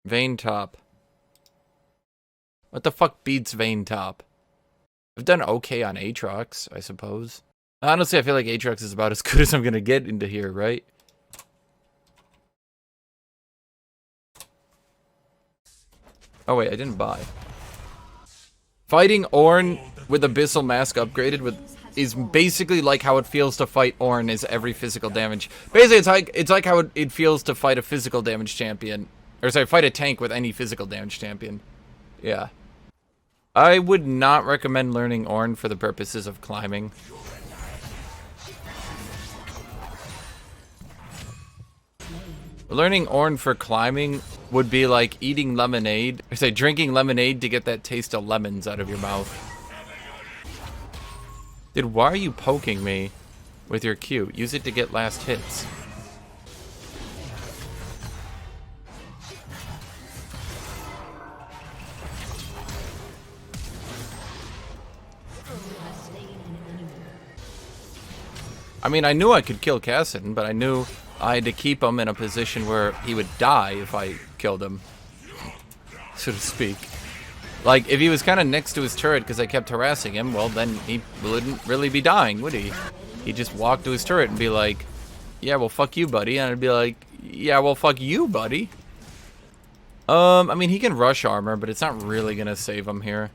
Vayne top. What the fuck beats Vayne top? I've done okay on Aatrox, I suppose. Honestly, I feel like Aatrox is about as good as I'm gonna get into here, right? Oh wait, I didn't buy. Fighting Ornn with Abyssal Mask upgraded is basically like how it feels to fight Ornn is every physical damage. Basically, it's like how it feels to fight a physical damage champion. Or sorry, fight a tank with any physical damage champion. Yeah. I would not recommend learning Ornn for the purposes of climbing. Learning Ornn for climbing would be like eating lemonade, or say drinking lemonade to get that taste of lemons out of your mouth. Dude, why are you poking me with your Q? Use it to get last hits. I mean, I knew I could kill Kassadin, but I knew I had to keep him in a position where he would die if I killed him, so to speak. Like, if he was kind of next to his turret because I kept harassing him, well, then he wouldn't really be dying, would he? He'd just walk to his turret and be like, yeah, well, fuck you, buddy. And I'd be like, yeah, well, fuck you, buddy. I mean, he can rush armor, but it's not really going to save him here.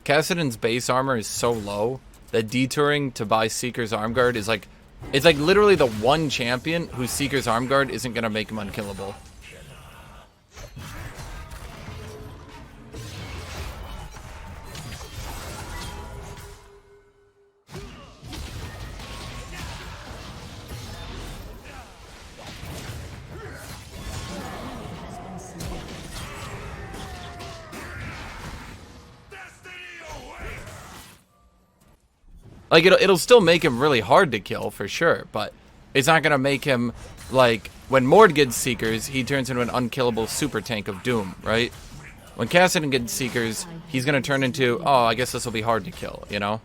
Kassadin's base armor is so low that detouring to buy Seeker's Armguard is like... It's like literally the one champion whose Seeker's Armguard isn't going to make him unkillable. Like, it'll still make him really hard to kill, for sure, but it's not gonna make him, like, when Mord gets Seekers, he turns into an unkillable super tank of doom, right? When Kassadin gets Seekers, he's gonna turn into, oh, I guess this will be hard to kill, you know?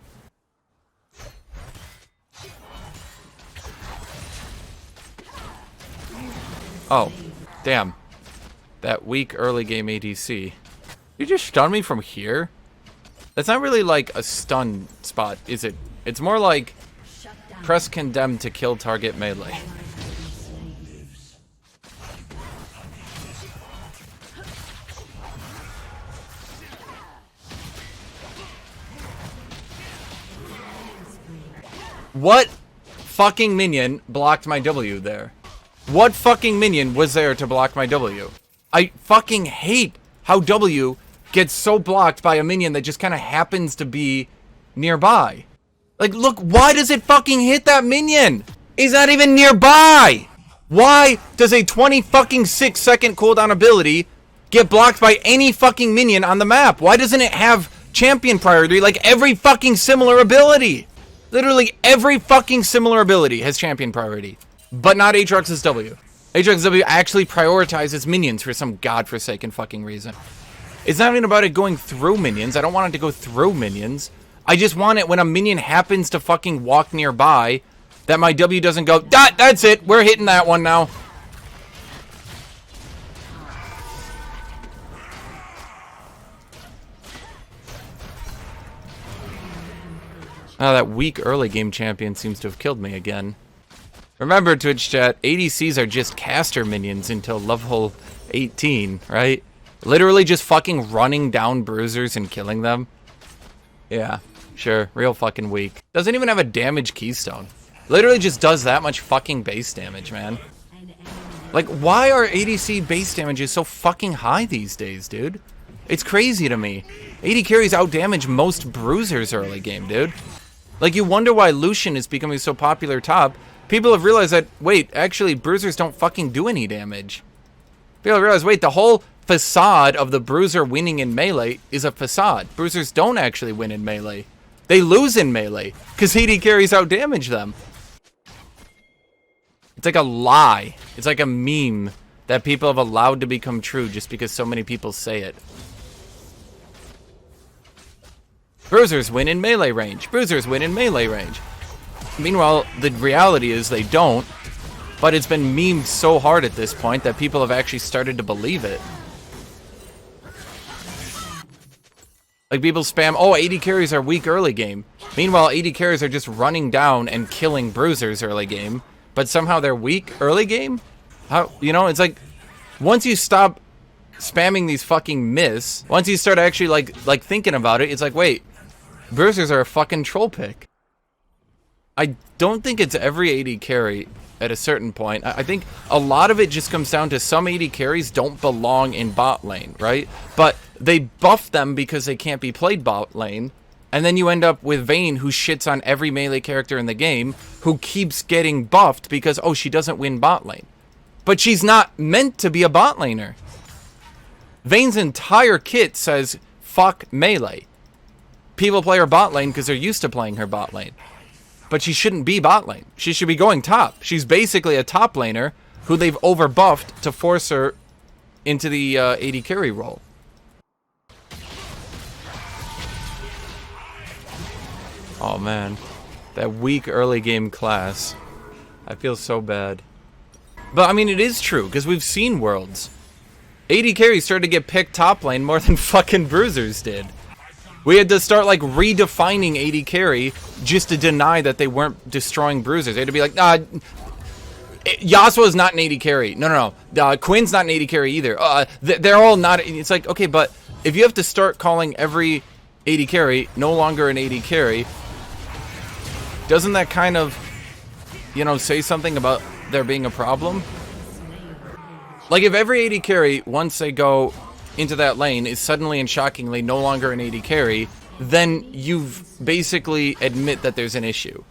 Oh, damn. That weak early game ADC. You just stun me from here? That's not really like a stun spot, is it? It's more like press condemn to kill target melee. What fucking minion blocked my W there? What fucking minion was there to block my W? I fucking hate how W gets so blocked by a minion that just kind of happens to be nearby. Like, look, why does it fucking hit that minion? He's not even nearby! Why does a 20 fucking 6-second cooldown ability get blocked by any fucking minion on the map? Why doesn't it have champion priority like every fucking similar ability? Literally every fucking similar ability has champion priority, but not Aatrox's W. Aatrox's W actually prioritizes minions for some godforsaken fucking reason. It's not even about it going through minions. I don't want it to go through minions. I just want it when a minion happens to fucking walk nearby, that my W doesn't go, that's it, we're hitting that one now. Oh, that weak early game champion seems to have killed me again. Remember, Twitch chat, ADCs are just caster minions until level 18, right? Literally just fucking running down bruisers and killing them. Yeah, sure, real fucking weak. Doesn't even have a damage keystone. Literally just does that much fucking base damage, man. Like, why are ADC base damages so fucking high these days, dude? It's crazy to me. AD carries outdamage most bruisers early game, dude. Like, you wonder why Lucian is becoming so popular top. People have realized that, wait, actually, bruisers don't fucking do any damage. People have realized, wait, the whole facade of the bruiser winning in melee is a facade. Bruisers don't actually win in melee. They lose in melee, because AD carries outdamage them. It's like a lie. It's like a meme that people have allowed to become true just because so many people say it. Bruisers win in melee range. Bruisers win in melee range. Meanwhile, the reality is they don't, but it's been memed so hard at this point that people have actually started to believe it. Like, people spam, oh, AD carries are weak early game. Meanwhile, AD carries are just running down and killing Bruisers early game. But somehow they're weak early game? How, you know, it's like, once you stop spamming these fucking myths, once you start actually, like thinking about it, it's like, wait, Bruisers are a fucking troll pick. I don't think it's every AD carry at a certain point. I think a lot of it just comes down to some AD carries don't belong in bot lane, right? But they buff them because they can't be played bot lane, and then you end up with Vayne, who shits on every melee character in the game, who keeps getting buffed because, oh, she doesn't win bot lane. But she's not meant to be a bot laner. Vayne's entire kit says, fuck melee. People play her bot lane because they're used to playing her bot lane. But she shouldn't be bot lane. She should be going top. She's basically a top laner who they've overbuffed to force her into the AD carry role. Oh man, that weak early game class. I feel so bad. But I mean, it is true, because we've seen Worlds. AD carry started to get picked top lane more than fucking Bruisers did. We had to start, like, redefining AD carry just to deny that they weren't destroying Bruisers. They had to be like, nah, Yasuo's not an AD carry. No. Quinn's not an AD carry either. They're all not. It's like, okay, but if you have to start calling every AD carry no longer an AD carry, doesn't that kind of, you know, say something about there being a problem? Like, if every AD carry, once they go into that lane, is suddenly and shockingly no longer an AD carry, then you've basically admit that there's an issue.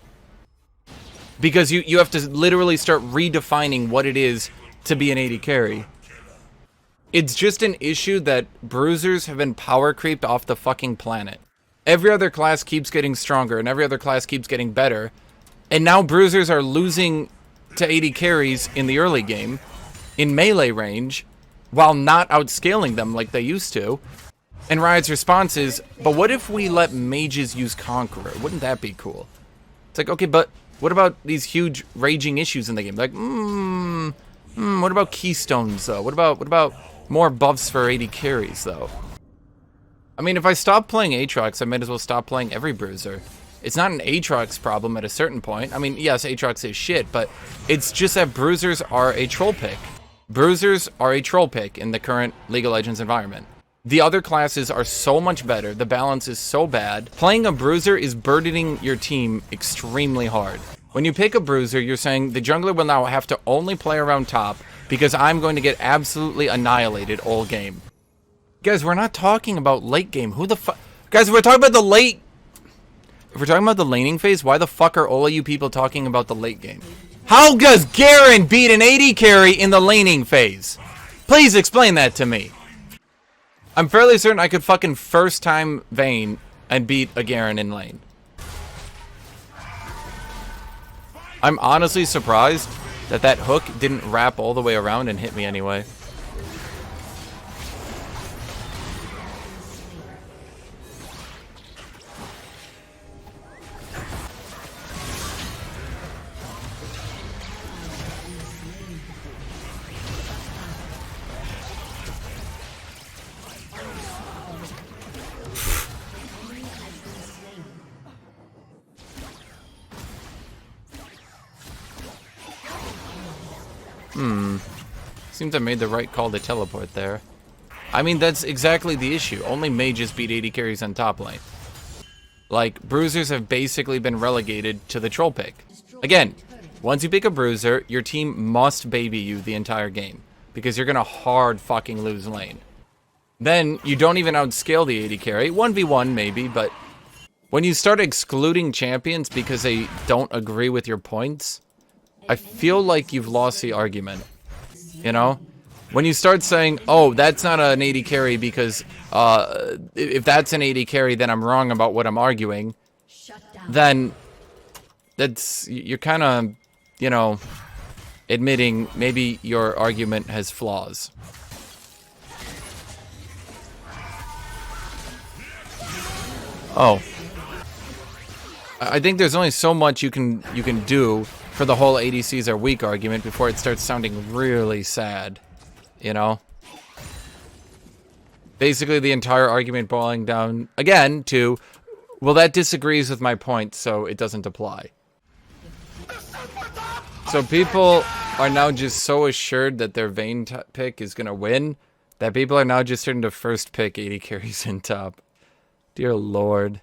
Because you have to literally start redefining what it is to be an AD carry. It's just an issue that Bruisers have been power creeped off the fucking planet. Every other class keeps getting stronger, and every other class keeps getting better. And now Bruisers are losing to AD carries in the early game, in melee range, while not outscaling them like they used to. And Riot's response is, but what if we let mages use Conqueror? Wouldn't that be cool? It's like, okay, but what about these huge raging issues in the game? Like, what about Keystones, though? What about more buffs for AD carries, though? I mean, if I stop playing Aatrox, I might as well stop playing every Bruiser. It's not an Aatrox problem at a certain point. I mean, yes, Aatrox is shit, but it's just that Bruisers are a troll pick. Bruisers are a troll pick in the current League of Legends environment. The other classes are so much better. The balance is so bad. Playing a Bruiser is burdening your team extremely hard. When you pick a Bruiser, you're saying the jungler will now have to only play around top because I'm going to get absolutely annihilated all game. Guys, we're not talking about late game. Who the fuck? Guys, we're talking about the late... If we're talking about the laning phase, why the fuck are all of you people talking about the late game? How does Garen beat an AD carry in the laning phase? Please explain that to me. I'm fairly certain I could fucking first time Vayne and beat a Garen in lane. I'm honestly surprised that that hook didn't wrap all the way around and hit me anyway. Seems I made the right call to teleport there. I mean, that's exactly the issue. Only mages beat AD carries on top lane. Like, Bruisers have basically been relegated to the troll pick. Again, once you pick a Bruiser, your team must baby you the entire game, because you're gonna hard fucking lose lane. Then, you don't even outscale the AD carry. 1v1 maybe, but when you start excluding champions because they don't agree with your points, I feel like you've lost the argument. You know? When you start saying, oh, that's not an AD carry because if that's an AD carry, then I'm wrong about what I'm arguing, then that's, you're kind of, you know, admitting maybe your argument has flaws. Oh. I think there's only so much you can do for the whole ADCs are weak argument before it starts sounding really sad, you know? Basically, the entire argument boiling down, again, to, well, that disagrees with my point, so it doesn't apply. So people are now just so assured that their Vayne pick is going to win, that people are now just starting to first pick AD carries in top. Dear Lord.